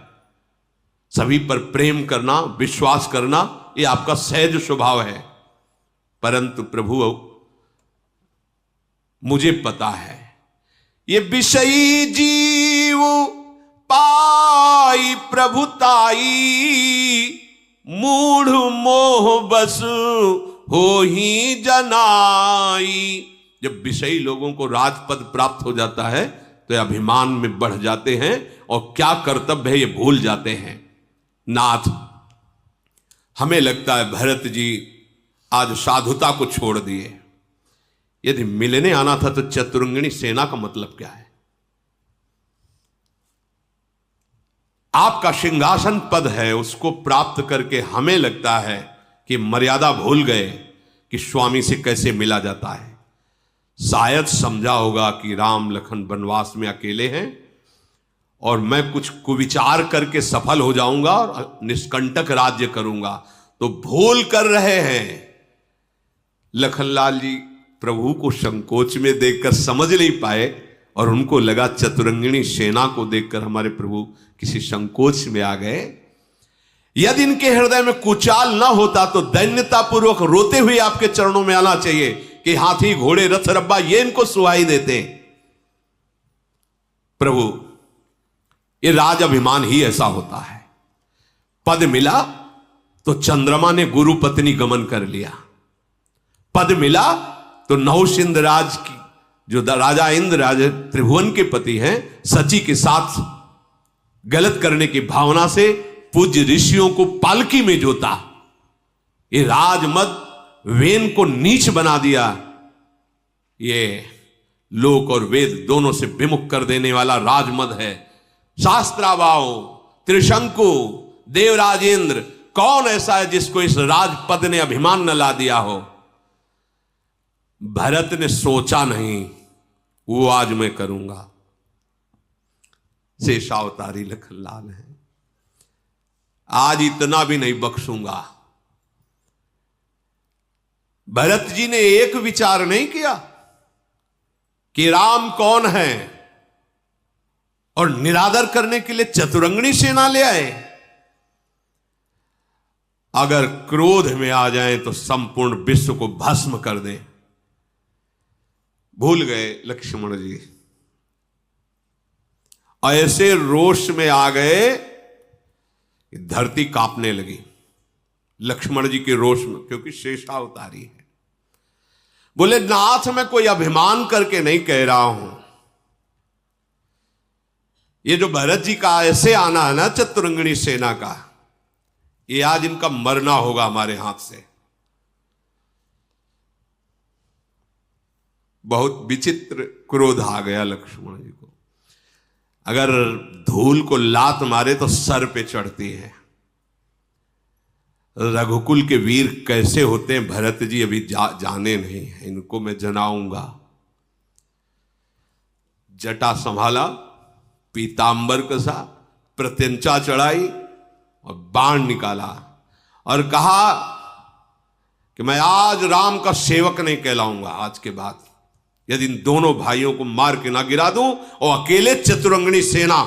सभी पर प्रेम करना, विश्वास करना, ये आपका सहज स्वभाव है। परंतु प्रभु मुझे पता है ये विषयी जीव पाई प्रभुताई, मूढ़ मोह बस हो ही जनाई। जब विषयी लोगों को राजपद प्राप्त हो जाता है तो अभिमान में बढ़ जाते हैं और क्या कर्तव्य है ये भूल जाते हैं। नाथ हमें लगता है भरत जी आज साधुता को छोड़ दिए। यदि मिलने आना था तो चतुरंगिणी सेना का मतलब क्या है? आपका सिंहासन पद है, उसको प्राप्त करके हमें लगता है कि मर्यादा भूल गए कि स्वामी से कैसे मिला जाता है। शायद समझा होगा कि राम लखन वनवास में अकेले हैं और मैं कुछ कुविचार करके सफल हो जाऊंगा और निष्कंटक राज्य करूंगा, तो भूल कर रहे हैं। लखनलाल जी प्रभु को संकोच में देखकर समझ नहीं पाए और उनको लगा चतुरंगिणी सेना को देखकर हमारे प्रभु किसी संकोच में आ गए। यदि इनके हृदय में कुचाल न होता तो दैन्यतापूर्वक रोते हुए आपके चरणों में आना चाहिए कि हाथी घोड़े रथ रब्बा ये इनको सुहाई देते। प्रभु, ये राज अभिमान ही ऐसा होता है। पद मिला तो चंद्रमा ने गुरु पत्नी गमन कर लिया, पद मिला तो नहुष इंद्र राज की जो राजा इंद्र राज त्रिभुवन के पति हैं सची के साथ गलत करने की भावना से पूज्य ऋषियों को पालकी में जोता। ये राजमद वेन को नीच बना दिया। ये लोक और वेद दोनों से विमुख कर देने वाला राजमद है। शास्त्राबाओ, त्रिशंकु, देवराजेंद्र, कौन ऐसा है जिसको इस राजपद ने अभिमान न ला दिया हो। भरत ने सोचा नहीं, वो आज मैं करूंगा। शेषावतारी लखनलाल है, आज इतना भी नहीं बख्शूंगा। भरत जी ने एक विचार नहीं किया कि राम कौन है और निरादर करने के लिए चतुरंगिणी सेना ले आए। अगर क्रोध में आ जाएं तो संपूर्ण विश्व को भस्म कर दें। भूल गए लक्ष्मण जी, ऐसे रोष में आ गए धरती कांपने लगी लक्ष्मण जी के रोष में, क्योंकि शेषावतारी है। बोले नाथ मैं कोई अभिमान करके नहीं कह रहा हूं, ये जो भरत जी का ऐसे आना है ना चतुरंगिणी सेना का, ये आज इनका मरना होगा हमारे हाथ से। बहुत विचित्र क्रोध आ गया लक्ष्मण जी को। अगर धूल को लात मारे तो सर पे चढ़ती है। रघुकुल के वीर कैसे होते हैं भरत जी अभी जाने नहीं है, इनको मैं जनाऊंगा। जटा संभाला, पीतांबर कसा, प्रत्यंचा चढ़ाई और बाण निकाला और कहा कि मैं आज राम का सेवक नहीं कहलाऊंगा। आज के बाद यदि इन दोनों भाइयों को मार के ना गिरा दूं और अकेले चतुरंगिणी सेना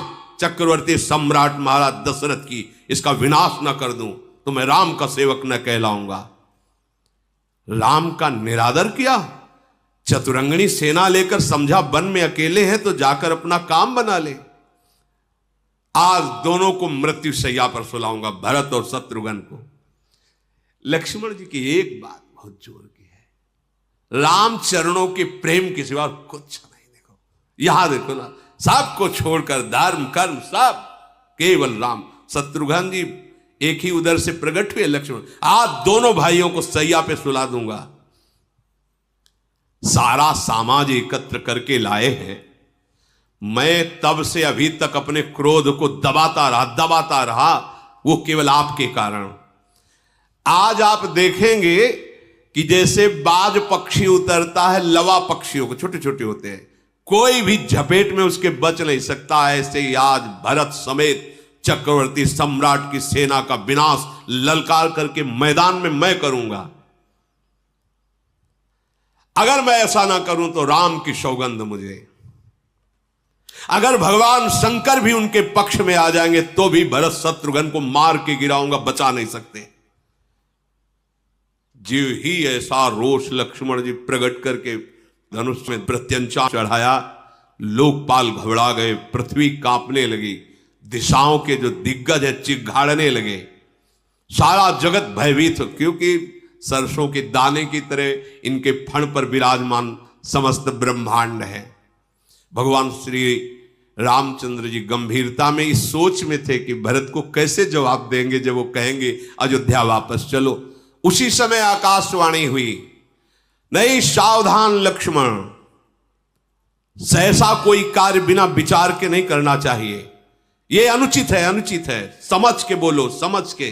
चक्रवर्ती सम्राट महाराज दशरथ की इसका विनाश ना कर दूं तो मैं राम का सेवक न कहलाऊंगा। राम का निरादर किया, चतुरंगिणी सेना लेकर समझा वन में अकेले हैं तो जाकर अपना काम बना ले। आज दोनों को मृत्यु शैया पर सुलाऊंगा, भरत और शत्रुघ्न को। लक्ष्मण जी की एक बात बहुत जोर की है, राम चरणों के प्रेम के सिवा कुछ नहीं। देखो यहां देखो ना, सबको छोड़कर धर्म कर्म सब केवल राम। शत्रुघ्न जी एक ही उधर से प्रकट हुए लक्ष्मण, आज दोनों भाइयों को सैया पे सुला दूंगा। सारा समाज एकत्र करके लाए हैं। मैं तब से अभी तक अपने क्रोध को दबाता रहा, वो केवल आपके कारण। आज आप देखेंगे कि जैसे बाज पक्षी उतरता है, लवा पक्षियों को छोटे छोटे होते हैं, कोई भी झपेट में उसके बच नहीं सकता। ऐसे ही आज भरत समेत चक्रवर्ती सम्राट की सेना का विनाश ललकार करके मैदान में मैं करूंगा। अगर मैं ऐसा ना करूं तो राम की सौगंध मुझे। अगर भगवान शंकर भी उनके पक्ष में आ जाएंगे तो भी भरत शत्रुघ्न को मार के गिराऊंगा, बचा नहीं सकते। जीव ही ऐसा रोष लक्ष्मण जी प्रकट करके धनुष में प्रत्यंचा चढ़ाया, लोकपाल घबरा गए, पृथ्वी कांपने लगी, दिशाओं के जो दिग्गज है चिघाड़ने लगे, सारा जगत भयभीत, क्योंकि सरसों के दाने की तरह इनके फण पर विराजमान समस्त ब्रह्मांड है। भगवान श्री रामचंद्र जी गंभीरता में इस सोच में थे कि भरत को कैसे जवाब देंगे जब वो कहेंगे अयोध्या वापस चलो। उसी समय आकाशवाणी हुई, नहीं सावधान लक्ष्मण, सहसा कोई कार्य बिना विचार के नहीं करना चाहिए, ये अनुचित है, अनुचित है, समझ के बोलो, समझ के।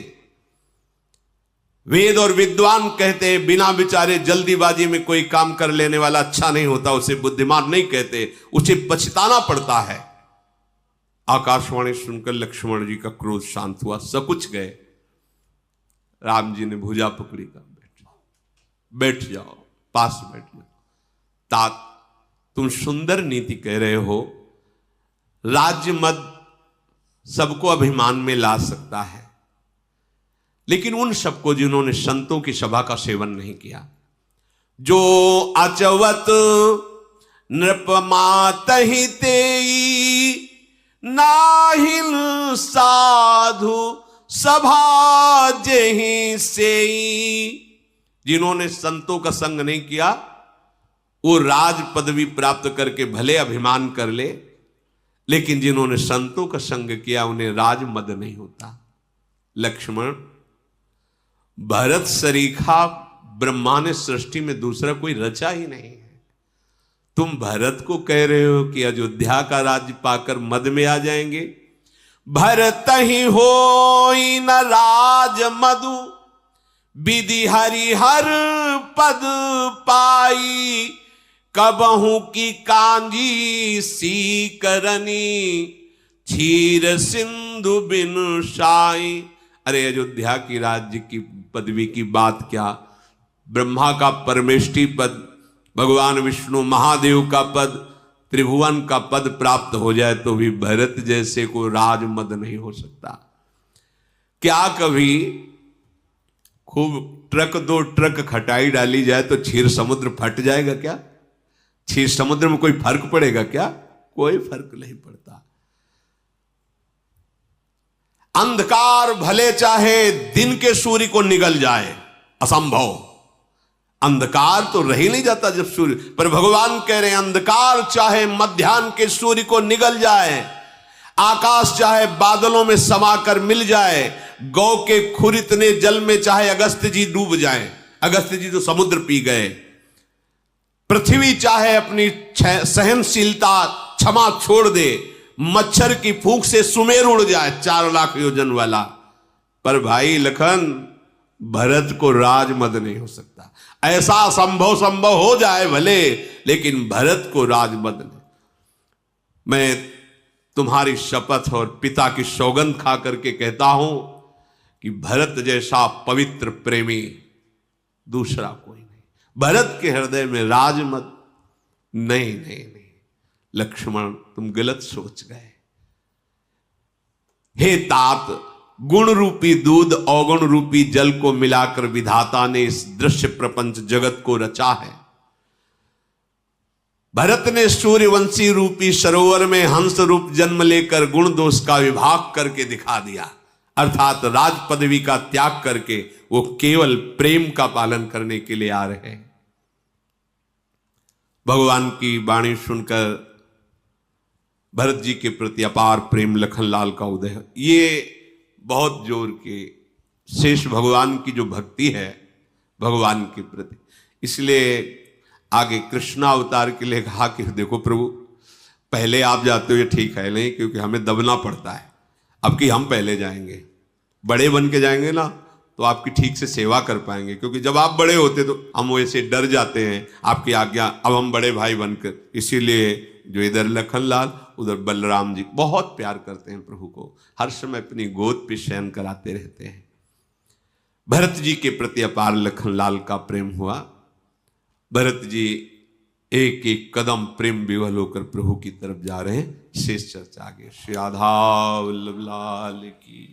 वेद और विद्वान कहते हैं बिना विचारे जल्दीबाजी में कोई काम कर लेने वाला अच्छा नहीं होता, उसे बुद्धिमान नहीं कहते, उसे पछताना पड़ता है। आकाशवाणी सुनकर लक्ष्मण जी का क्रोध शांत हुआ, सकुच गए। राम जी ने भुजा पकड़ी, का बैठ जाओ, पास बैठ जाओ। तात, तुम सुंदर नीति कह रहे हो, राज्य मद सबको अभिमान में ला सकता है, लेकिन उन सबको जिन्होंने संतों की सभा का सेवन नहीं किया, जो अचवत नृपमातहि तेई नाहिल साधु सभा जेहि सेई, जिन्होंने संतों का संग नहीं किया वो राज पदवी प्राप्त करके भले अभिमान कर ले, लेकिन जिन्होंने संतों का संग किया उन्हें राज मद नहीं होता। लक्ष्मण, भरत सरीखा ब्रह्मा ने सृष्टि में दूसरा कोई रचा ही नहीं है। तुम भरत को कह रहे हो कि अयोध्या का राज्य पाकर मद में आ जाएंगे। भरत ही होई न राज मधु विधि हरिहर पद पाई, कबहू की कांजी सी करनी क्षीर सिंधु बिन साई। अरे अयोध्या की राज्य की पदवी की बात क्या, ब्रह्मा का परमेष्ठी पद, भगवान विष्णु महादेव का पद, त्रिभुवन का पद प्राप्त हो जाए तो भी भरत जैसे को राजमद नहीं हो सकता। क्या कभी खूब ट्रक दो ट्रक खटाई डाली जाए तो क्षीर समुद्र फट जाएगा क्या? क्षीर समुद्र में कोई फर्क पड़ेगा क्या? कोई फर्क नहीं पड़ता। अंधकार भले चाहे दिन के सूर्य को निगल जाए, असंभव। अंधकार तो रह ही नहीं जाता जब सूर्य, पर भगवान कह रहे हैं अंधकार चाहे मध्याह्न के सूर्य को निगल जाए, आकाश चाहे बादलों में समाकर मिल जाए, गौ के खुर इतने जल में चाहे अगस्त्य जी डूब जाएं, अगस्त्य जी तो समुद्र पी गए, पृथ्वी चाहे अपनी सहनशीलता क्षमा छोड़ दे, मच्छर की फूंक से सुमेर उड़ जाए 4 लाख योजन वाला, पर भाई लखन भरत को राजमद नहीं हो सकता। ऐसा संभव हो जाए भले, लेकिन भरत को राजमद नहीं। मैं तुम्हारी शपथ और पिता की सौगंध खा करके कहता हूं कि भरत जैसा पवित्र प्रेमी दूसरा कोई नहीं। भरत के हृदय में राजमद नहीं नहीं नहीं। लक्ष्मण, तुम गलत सोच गए। हे तात, गुण रूपी दूध अवगुण रूपी जल को मिलाकर विधाता ने इस दृश्य प्रपंच जगत को रचा है। भरत ने सूर्यवंशी रूपी सरोवर में हंस रूप जन्म लेकर गुण दोष का विभाग करके दिखा दिया, अर्थात राज पदवी का त्याग करके वो केवल प्रेम का पालन करने के लिए आ रहे हैं। भगवान की वाणी सुनकर भरत जी के प्रति अपार प्रेम लखनलाल का उदय। ये बहुत जोर के शेष भगवान की जो भक्ति है भगवान के प्रति, इसलिए आगे कृष्णावतार के लिए कहा कि देखो प्रभु, पहले आप जाते हो ये ठीक है नहीं, क्योंकि हमें दबना पड़ता है, अब कि हम पहले जाएंगे, बड़े बन के जाएंगे ना तो आपकी ठीक से सेवा कर पाएंगे, क्योंकि जब आप बड़े होते तो हम वैसे डर जाते हैं आपकी आज्ञा, अब हम बड़े भाई बनकर। इसीलिए जो इधर लखनलाल उधर बलराम जी बहुत प्यार करते हैं प्रभु को, हर समय अपनी गोद पे शयन कराते रहते हैं। भरत जी के प्रति अपार लखनलाल का प्रेम हुआ। भरत जी एक एक कदम प्रेम विवल होकर प्रभु की तरफ जा रहे हैं। शेष चर्चा आगे। श्री राधा वल्लभ लाल की।